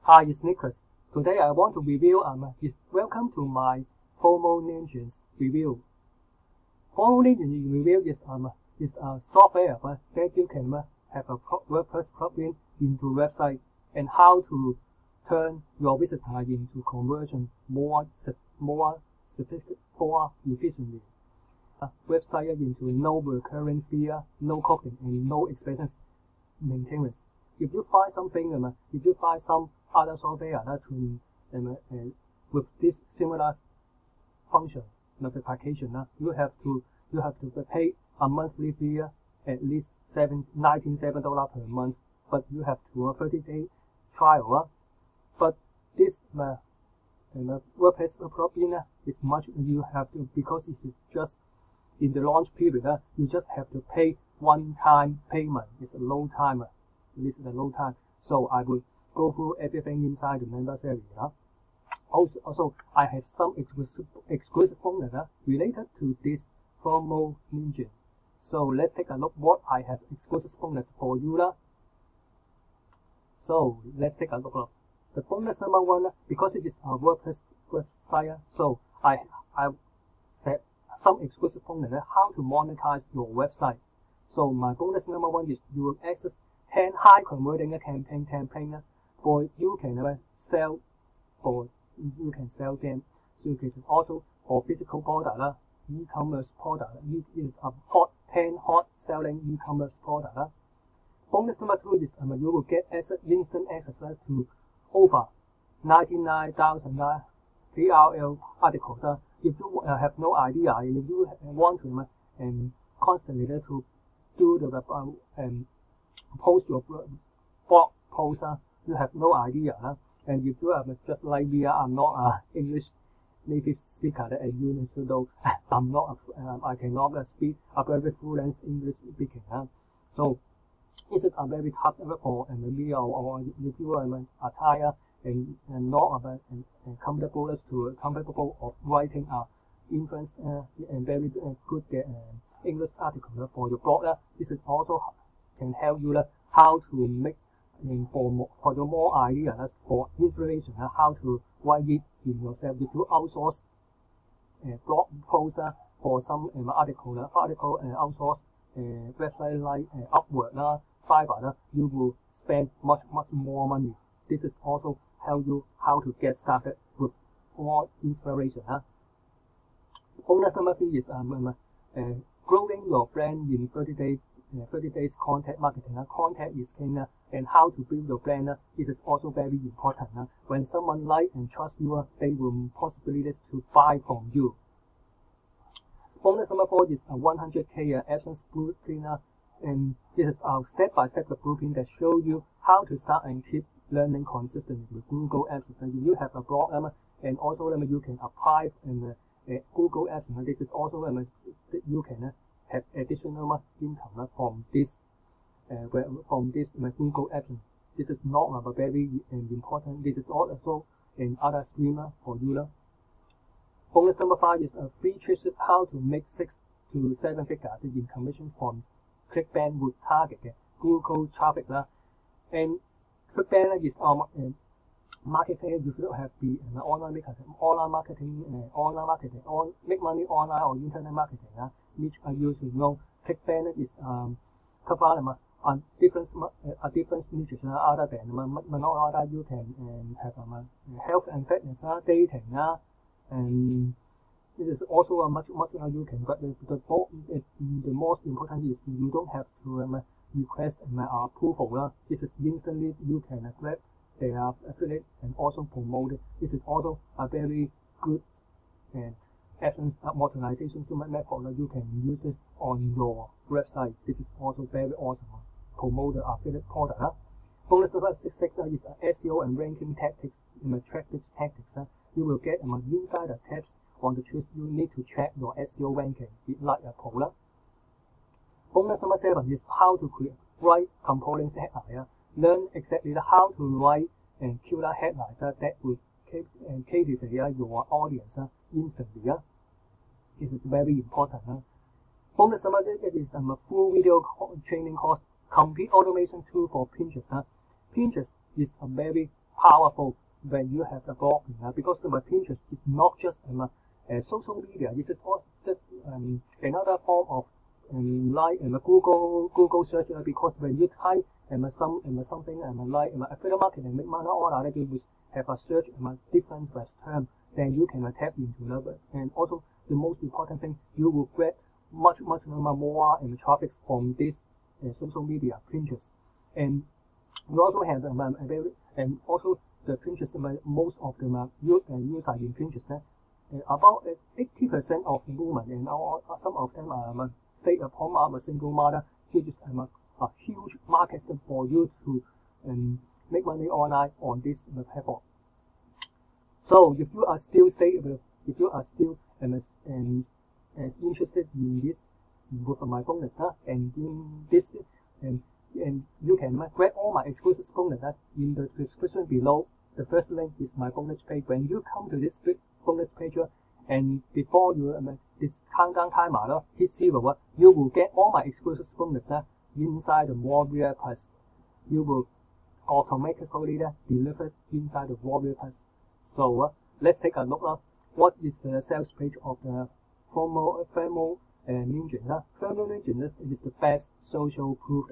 Hi, it's Nicholas. Today I want to review welcome to my Fomo Ninja's review. Fomo Ninja review is a software that you can have a WordPress plugin into website and how to turn your visitor into conversion more sophisticated, more efficiently. Website into no recurring fee, no coding, and no expenses maintenance. If you find something, if you find some other software with this similar function notification, you have to pay a monthly fee at least $97 per month, but you have to a 30-day trial. But this WordPress plugin is much you have to, because it is just in the launch period. You just have to pay one-time payment. It's a low time. This is a low time. So I will go through everything inside the members area. Also, I have some exclusive bonus related to this Fomo Ninja. So let's take a look what I have exclusive bonus for you. So let's take a look. The bonus number one, because it is a WordPress website, so I set some exclusive bonus how to monetize your website. So my bonus number one is you will access 10 high converting campaign for you can sell for you can sell them. So you can also for physical product, e-commerce product. It is a 10 hot selling e-commerce product. Bonus number two is you will get instant access to over 99,000 PRL articles. If you have no idea, if you want to constantly to do the post your blog post, you have no idea. And if you are just like me, I'm not an English native speaker, and you know I'm not I cannot speak a very fluent English speaking. So it's a very tough for me, or if you are tired and not comfortable of writing influence and very good English article for your blog. This is also can help you how to make for your more ideas for information how to write it in yourself. If you outsource blog post for some article outsource website like Upwork, Fiverr, you will spend much more money. This is also help you how to get started with more inspiration. Bonus number three is growing your brand in 30 days content marketing. Content is king, and how to build your brand. This is also very important. When someone like and trust you, they will possibilities to buy from you. Bonus number four is a 100K AdSense blueprint, and this is our step-by-step blueprint that show you how to start and keep learning consistently with Google Ads. If you have a blog, and also you can apply in Google Ads. This is also you can have additional income from this Google Ads. This is not very important. This is also another stream for you. Bonus number five is a free tricks how to make 6 to 7 figures in commission from ClickBank would target Google traffic. And ClickBank is marketplace. You should have the online marketing, make money online or internet marketing. Which you should know. ClickBank is cover on different niches other than other. You can have health and fitness, dating, and it is also a much you can get. The most important is you don't have to request approval. This is instantly you can grab their affiliate and also promote it. This is also a very good AdSense monetization method. You can use this on your website. This is also very awesome. Promote the affiliate product. Bonus number 6 is SEO and ranking tactics. Tactics. You will get insider tips on the tools you need to check your SEO ranking, like a poll. Bonus number 7 is how to write compelling headlines. Learn exactly how to write and killer headlines that will captivate your audience instantly. This is very important. Bonus number 8 is a full video training course, complete automation tool for Pinterest. Pinterest is a very powerful when you have the blogging because Pinterest is not just social media. This is also just another form of like Google search because when you type something like affiliate marketing make money online, you will have a search different term, then you can tap into that. And also the most important thing, you will get much more traffic from this social media Pinterest. And you also have and also the Pinterest most of the users in Pinterest about 80% of the women and some of them are stay at home, are a single mother, which is a huge market for you to make money online on this platform. So if you are still interested in this with my bonus and in this and you can grab all my exclusive bonus in the description below. The first link is my bonus page. When you come to this bonus page and before you this countdown timer hit 0, you will get all my exclusive bonus inside the Warrior Plus. You will automatically delivered inside the Warrior Plus. So let's take a look what is the sales page of the Fomo Ninja. Fomo Ninja is the best social proof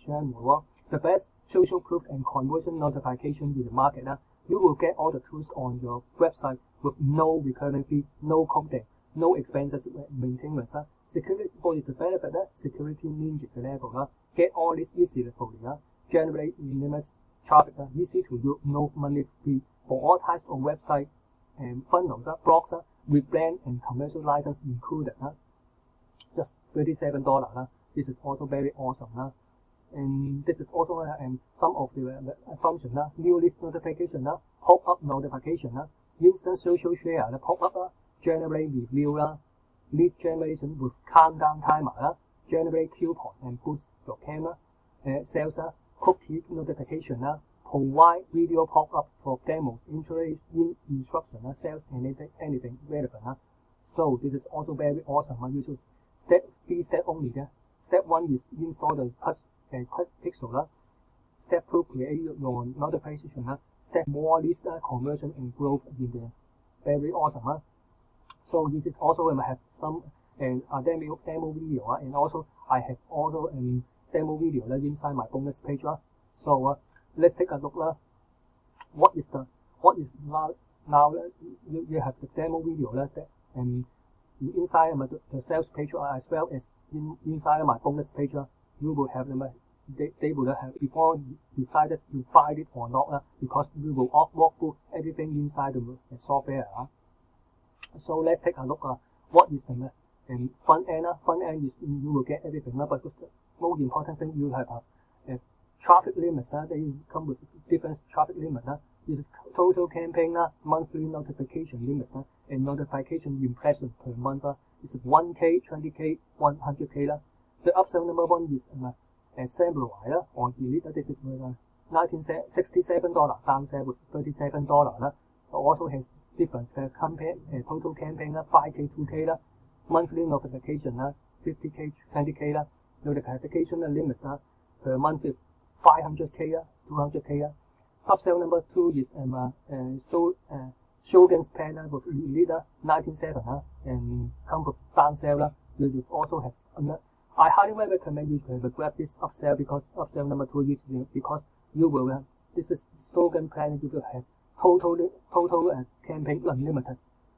channel, the best social proof and conversion notification in the market. You will get all the tools on your website with no recurring fee, no coding, no expenses maintenance. Security for the benefit, Security Ninja level. Get all this easily for you. Generate enormous traffic, easy to use, no money fee for all types of website and funnels, blogs with brand and commercial license included. Just $37. This is also very awesome. And this is also some of the function, new list notification, pop-up notification, instant social share, pop-up, generate review, lead generation with countdown timer, generate coupon and boost your camera, sales, cookie notification, provide video pop-up for demos, instruction, sales, anything relevant. So this is also very awesome. You should three step only. Step 1 is install the pixel. Step 2, create your notification. Step more list conversion and growth in the very awesome. So this is also have some a demo video and also I have also demo video inside my bonus page. So let's take a look. What is now you have the demo video and inside the sales page as well as inside my bonus page. You will have them. They will have before you decided to buy it or not because we will walk through everything inside the software. So let's take a look. What is the front end? Front end is you will get everything. But the most important thing, you have a traffic limits. They come with different traffic limits. This is total campaign, monthly notification limits, and notification impression per month is 1K, 20K, 100K. The upsell number 1 is Samurai or Elite. This is $67, downsell with $37. Also has different campaign, total campaign 5K, 2K, monthly notification 50K, 20K, notification limits per month is 500K, 200K. Upsell number 2 is Shogun's plan with Elite 19.7 and come with downsell. You will also have I highly recommend you to grab this upsell because upsell number 2 is because you will this is slogan plan. You will have total campaign unlimited,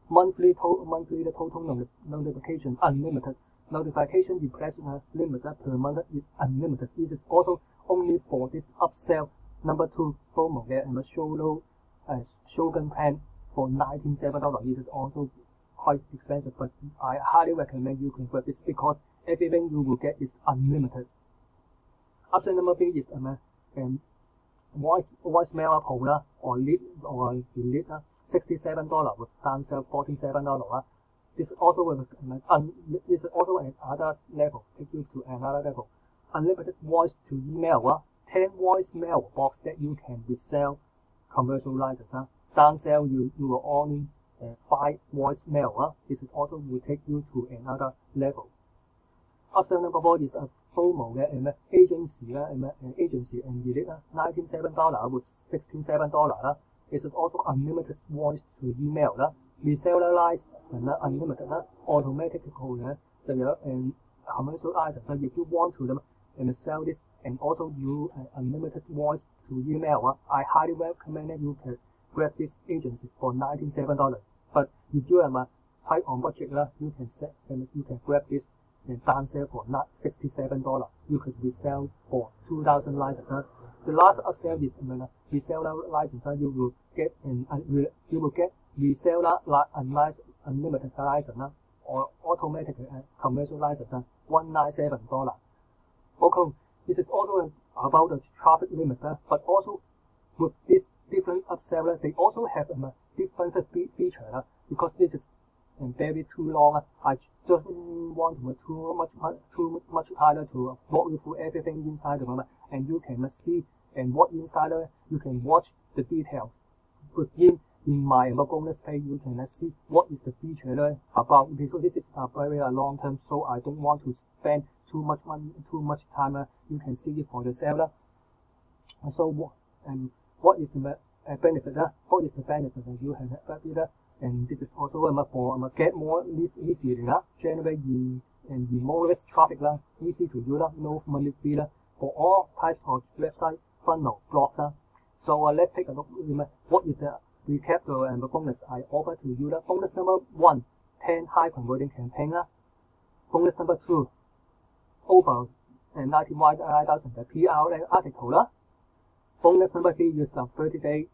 monthly the total notification unlimited, notification impression limited per month is unlimited. This is also only for this upsell number 2 promo and a Shogun plan for $19.7. This is also quite expensive, but I highly recommend you can grab this because everything you will get is unlimited. Option number 3 is voicemail poll or lead or delete $67 with downsell $47. This is also another level, take you to another level. Unlimited voice to email 10 voicemail box that you can resell commercial license. Downsell you will only 5 voicemail. This is also will take you to another level. Option number 4 is Fomo 嘅agency 啦，agency and edit 啦，$97 with $67啦。It is also unlimited voice to email 啦，reseller license 啦，unlimited 啦，automatic 嘅就有commercial license 啦。If you want to sell this and also you unlimited voice to email 啊，I highly recommend that you can grab this agency for $97. But if you are tight on budget 啦，you can grab this and downsell for not $67. You could resell for 2,000 licenses. The last upsell is reseller license. You will get reseller unlimited license or automatic commercial license $197. Okay, this is also about the traffic limits, but also with this different upseller, they also have different feature because this is very too long. I just want too much time to walk you through everything inside the moment, and you can see and what inside you can watch the details. Within in my bonus page, you can see what is the feature about because this is a very long term, so I don't want to spend too much money, too much time. You can see it for the seller. So what is the benefit? What is the benefit that you have it? And this is also for get more leads easily, generate and more less traffic, easy to use, no money fee for all types of website, funnel, blogs. So let's take a look at what is the recap the bonus I offer to you. Bonus number 1, 10 high converting campaign. Bonus number 2, over 91,000 PR article. Bonus number 3 is the 30-day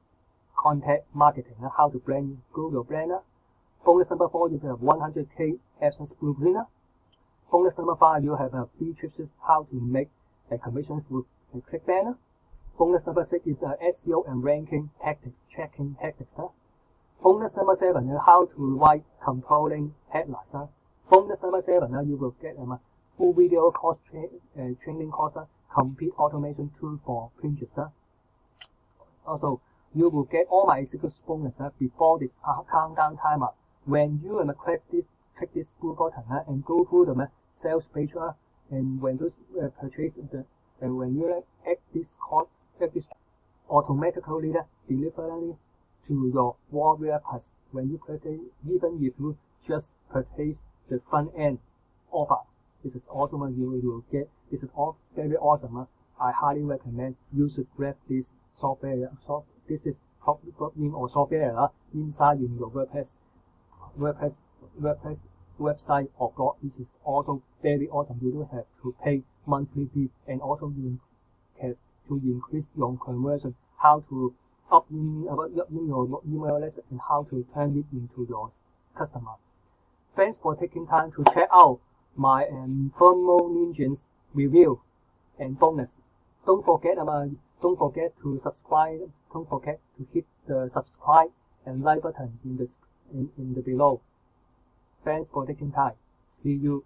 content marketing, how to grow your brand. Bonus number 4, you have 100K AdSense blueprint. Bonus number 5, you have 3 tips how to make commissions with ClickBanner. Bonus number 6 is the SEO and ranking checking tactics. Bonus number 7 is how to write compelling headlines. Bonus number 7, you will get a full video course training course, complete automation tool for Pinterest. Also, you will get all my executive bonus before this countdown timer. When you click this blue button and go through the sales page, and when you purchase and when you add this automatically delivery to your warrior pass. When you purchase, even if you just purchase the front end offer, this is awesome. You will get this is all very awesome. I highly recommend you should grab this software. This is plugin or software inside in your WordPress website or blog. This is also very awesome. You don't have to pay monthly fee, and also you have to increase your conversion. How to up in your email list and how to turn it into your customer. Thanks for taking time to check out my Fomo Ninja's review and bonus. Don't forget to subscribe. Don't forget to hit the subscribe and like button in the below. Thanks for taking time. See you